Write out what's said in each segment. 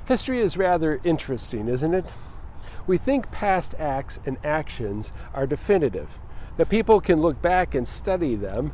History is rather interesting, isn't it? We think past acts and actions are definitive, that people can look back and study them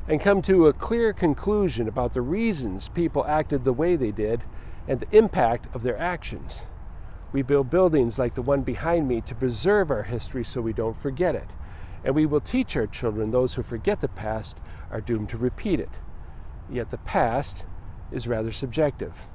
and come to a clear conclusion about the reasons people acted the way they did and the impact of their actions. We build buildings like the one behind me to preserve our history so we don't forget it. And we will teach our children those who forget the past are doomed to repeat it. Yet the past is rather subjective.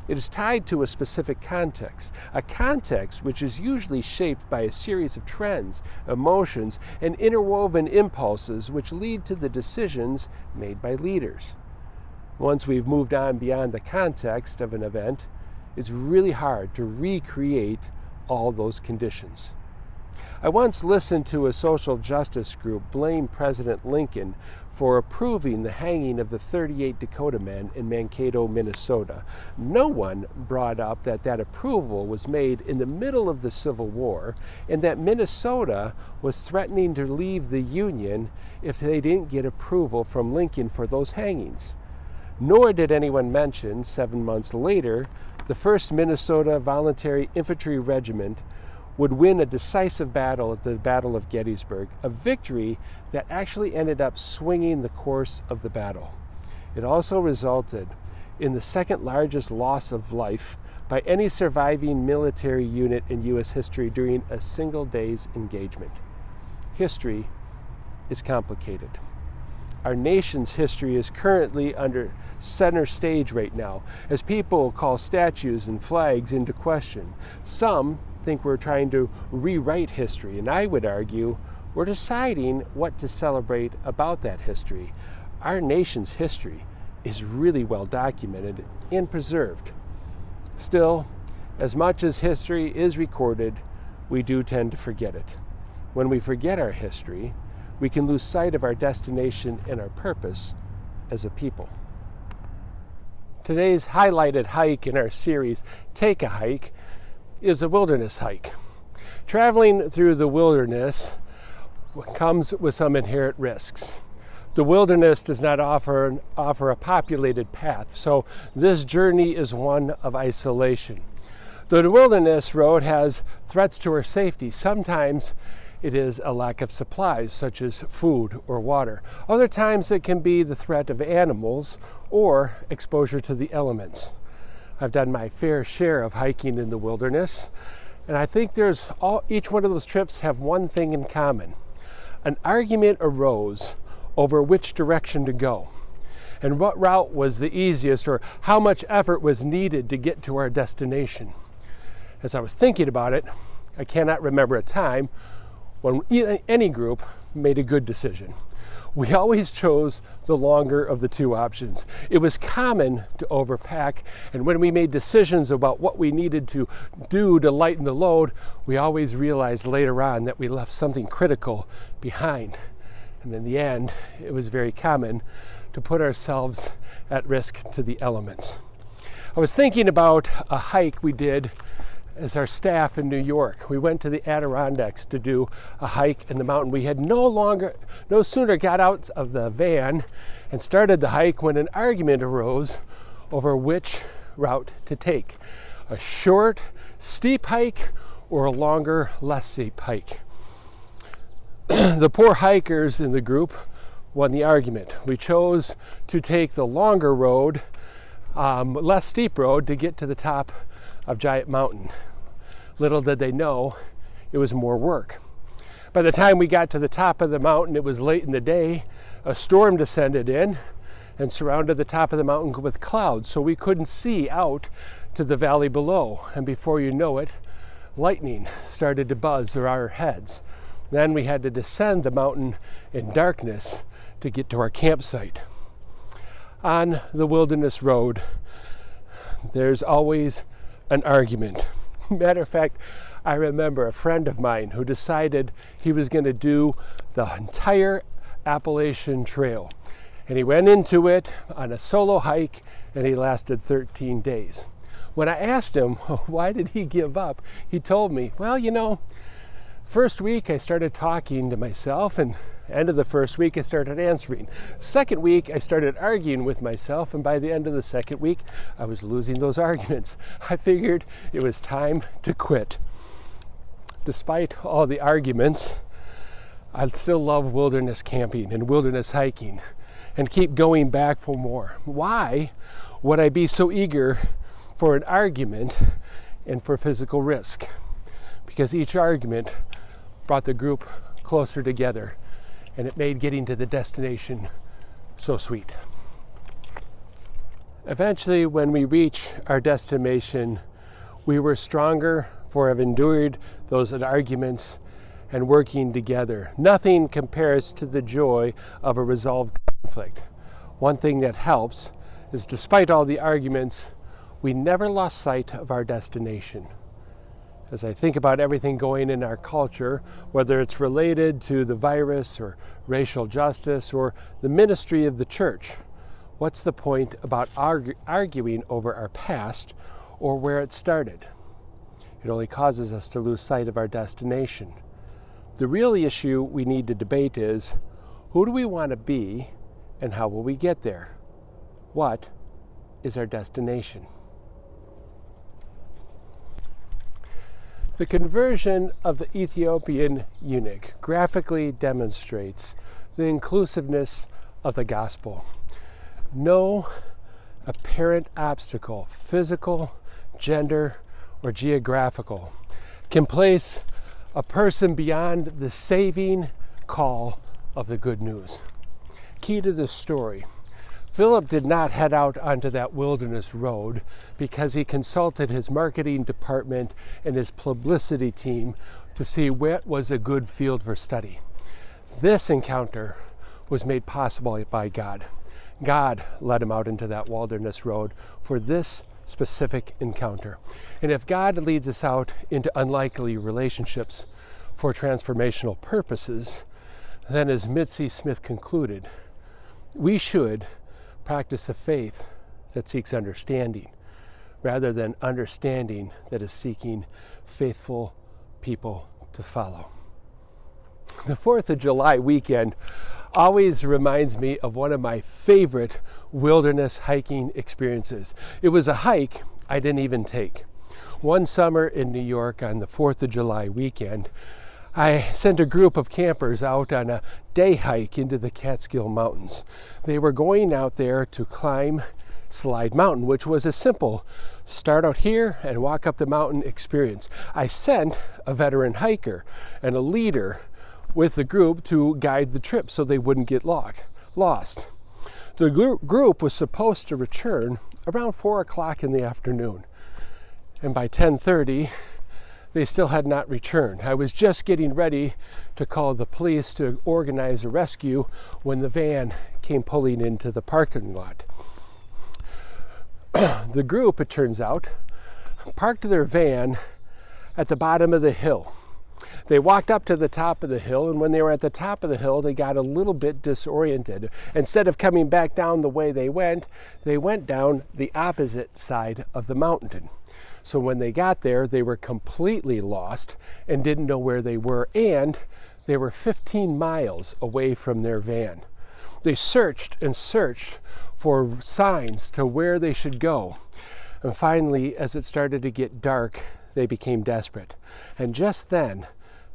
It is tied to a specific context, a context which is usually shaped by a series of trends, emotions, and interwoven impulses which lead to the decisions made by leaders. Once we've moved on beyond the context of an event, it's really hard to recreate all those conditions. I once listened to a social justice group blame President Lincoln for approving the hanging of the 38 Dakota men in Mankato, Minnesota. No one brought up that that approval was made in the middle of the Civil War and that Minnesota was threatening to leave the Union if they didn't get approval from Lincoln for those hangings. Nor did anyone mention, 7 months later, the 1st Minnesota Voluntary Infantry Regiment would win a decisive battle at the Battle of Gettysburg, a victory that actually ended up swinging the course of the battle. It also resulted in the second largest loss of life by any surviving military unit in U.S. history during a single day's engagement. History is complicated. Our nation's history is currently under center stage right now as people call statues and flags into question. Some think we're trying to rewrite history, and I would argue we're deciding what to celebrate about that history. Our nation's history is really well documented and preserved. Still, as much as history is recorded, we do tend to forget it. When we forget our history, we can lose sight of our destination and our purpose as a people. Today's highlighted hike in our series, Take a Hike, is a wilderness hike. Traveling through the wilderness comes with some inherent risks. The wilderness does not offer a populated path, so this journey is one of isolation. Though the wilderness road has threats to our safety, sometimes it is a lack of supplies, such as food or water. Other times it can be the threat of animals or exposure to the elements. I've done my fair share of hiking in the wilderness, and I think each one of those trips have one thing in common. An argument arose over which direction to go and what route was the easiest or how much effort was needed to get to our destination. As I was thinking about it, I cannot remember a time when any group made a good decision. We always chose the longer of the two options. It was common to overpack, and when we made decisions about what we needed to do to lighten the load, we always realized later on that we left something critical behind. And in the end, it was very common to put ourselves at risk to the elements. I was thinking about a hike we did as our staff in New York. We went to the Adirondacks to do a hike in the mountain. We had no sooner got out of the van and started the hike when an argument arose over which route to take. A short, steep hike or a longer, less steep hike. The poor hikers in the group won the argument. We chose to take the longer road, less steep road to get to the top of Giant Mountain. Little did they know it was more work. By the time we got to the top of the mountain, it was late in the day. A storm descended in and surrounded the top of the mountain with clouds, so we couldn't see out to the valley below. And before you know it, lightning started to buzz around our heads. Then we had to descend the mountain in darkness to get to our campsite. On the wilderness road, there's always an argument. Matter of fact, I remember a friend of mine who decided he was going to do the entire Appalachian Trail. And he went into it on a solo hike, and he lasted 13 days. When I asked him why did he give up, he told me, well, First week, I started talking to myself, and end of the first week, I started answering. Second week, I started arguing with myself, and by the end of the second week, I was losing those arguments. I figured it was time to quit. Despite all the arguments, I still love wilderness camping and wilderness hiking and keep going back for more. Why would I be so eager for an argument and for physical risk? Because each argument brought the group closer together, and it made getting to the destination so sweet. Eventually, when we reached our destination, we were stronger for having endured those arguments and working together. Nothing compares to the joy of a resolved conflict. One thing that helps is, despite all the arguments, we never lost sight of our destination. As I think about everything going in our culture, whether it's related to the virus or racial justice or the ministry of the church, what's the point about arguing over our past or where it started? It only causes us to lose sight of our destination. The real issue we need to debate is, who do we want to be and how will we get there? What is our destination? The conversion of the Ethiopian eunuch graphically demonstrates the inclusiveness of the gospel. No apparent obstacle, physical, gender, or geographical, can place a person beyond the saving call of the good news. Key to this story: Philip did not head out onto that wilderness road because he consulted his marketing department and his publicity team to see what was a good field for study. This encounter was made possible by God. God led him out into that wilderness road for this specific encounter. And if God leads us out into unlikely relationships for transformational purposes, then as Mitzi Smith concluded, we should practice a faith that seeks understanding rather than understanding that is seeking faithful people to follow. The 4th of July weekend always reminds me of one of my favorite wilderness hiking experiences. It was a hike I didn't even take. One summer in New York on the 4th of July weekend, I sent a group of campers out on a day hike into the Catskill Mountains. They were going out there to climb Slide Mountain, which was a simple start out here and walk up the mountain experience. I sent a veteran hiker and a leader with the group to guide the trip so they wouldn't get lost. The group was supposed to return around 4 o'clock in the afternoon, and by 10:30 they still had not returned. I was just getting ready to call the police to organize a rescue when the van came pulling into the parking lot. The group, it turns out, parked their van at the bottom of the hill. They walked up to the top of the hill, and when they were at the top of the hill, they got a little bit disoriented. Instead of coming back down the way they went down the opposite side of the mountain. So when they got there, they were completely lost and didn't know where they were, and they were 15 miles away from their van. They searched and searched for signs to where they should go. And finally, as it started to get dark, they became desperate. And just then,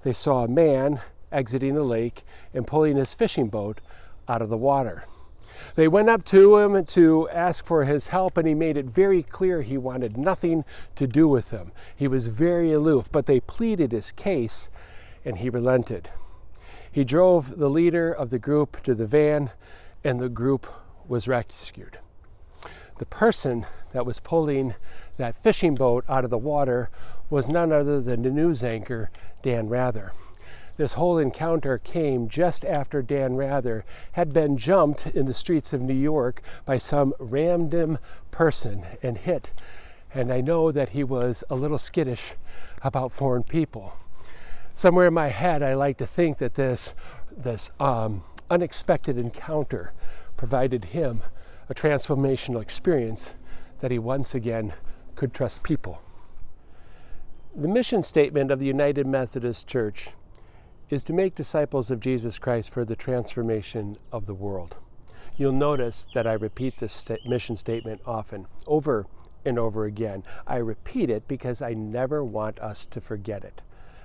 they saw a man exiting the lake and pulling his fishing boat out of the water. They went up to him to ask for his help, and he made it very clear he wanted nothing to do with them. He was very aloof, but they pleaded his case, and he relented. He drove the leader of the group to the van, and the group was rescued. The person that was pulling that fishing boat out of the water was none other than the news anchor, Dan Rather. This whole encounter came just after Dan Rather had been jumped in the streets of New York by some random person and hit. And I know that he was a little skittish about foreign people. Somewhere in my head, I like to think that this unexpected encounter provided him a transformational experience that he once again could trust people. The mission statement of the United Methodist Church is to make disciples of Jesus Christ for the transformation of the world. You'll notice that I repeat this mission statement often, over and over again. I repeat it because I never want us to forget it.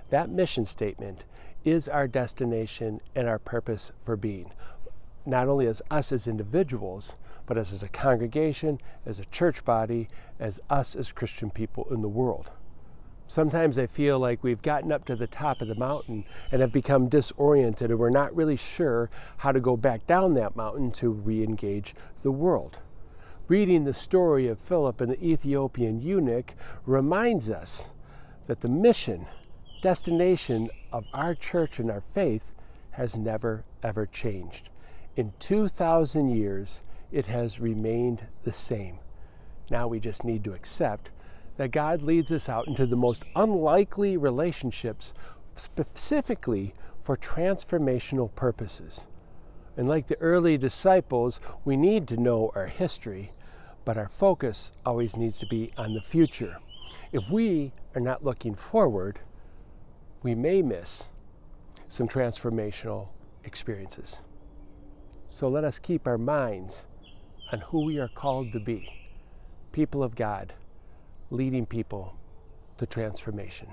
That mission statement is our destination and our purpose for being, not only as us as individuals, but as a congregation, as a church body, as us as Christian people in the world. Sometimes I feel like we've gotten up to the top of the mountain and have become disoriented, and we're not really sure how to go back down that mountain to re-engage the world. Reading the story of Philip and the Ethiopian eunuch reminds us that the mission, destination of our church and our faith has never, ever changed. In 2,000 years, it has remained the same. Now we just need to accept that God leads us out into the most unlikely relationships, specifically for transformational purposes. And like the early disciples, we need to know our history, but our focus always needs to be on the future. If we are not looking forward, we may miss some transformational experiences. So let us keep our minds on who we are called to be, people of God, leading people to transformation.